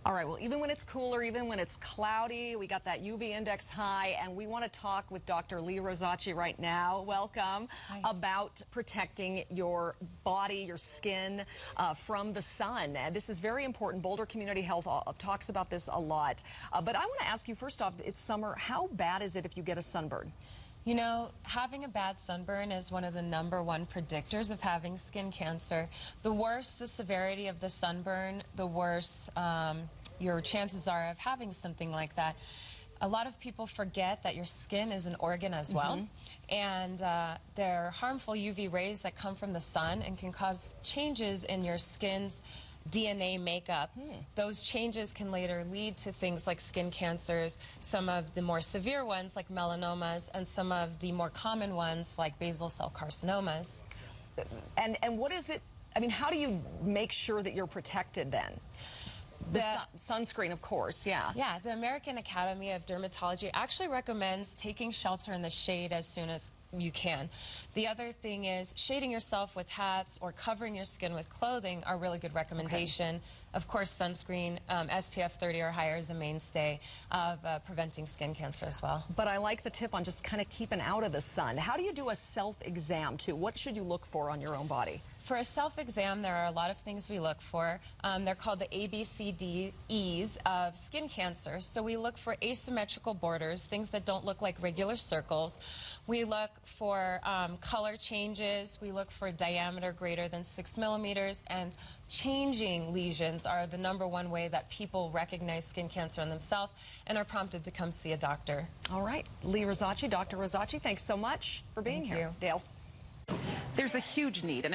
All right, well, even when it's cooler, even when it's cloudy, we got that UV index high, and we want to talk with Dr. Lee Rosacci right now. Welcome. Hi. About protecting your body, your skin from the sun. And this is very important. Boulder Community Health talks about this a lot. But I want to ask you, first off, it's summer. How bad is it if you get a sunburn? You know, having a bad sunburn is one of the #1 predictors of having skin cancer. The worse the severity of the sunburn, the worse your chances are of having something like that. A lot of people forget that your skin is an organ as well, and there are harmful UV rays that come from the sun and can cause changes in your skin's DNA makeup. Those changes can later lead to things like skin cancers, some of the more severe ones like melanomas, and some of the more common ones like basal cell carcinomas. And what is it, I mean, how do you make sure that you're protected then? Sunscreen, of course, yeah. Yeah, the American Academy of Dermatology actually recommends taking shelter in the shade as soon as you can. The other thing is shading yourself with hats or covering your skin with clothing are really good recommendation. Okay. Of course, sunscreen, SPF 30 or higher is a mainstay of preventing skin cancer as well. But I like the tip on just kind of keeping out of the sun. How do you do a self-exam, too? What should you look for on your own body? For a self-exam, there are a lot of things we look for. They're called the ABCDEs of skin cancer. So we look for asymmetrical borders, things that don't look like regular circles. We look for color changes. We look for diameter greater than 6 millimeters. And changing lesions are the #1 way that people recognize skin cancer in themselves and are prompted to come see a doctor. All right. Lee Rosacci, Dr. Rosacci, thanks so much for being here. Thank you. Dale. There's a huge need.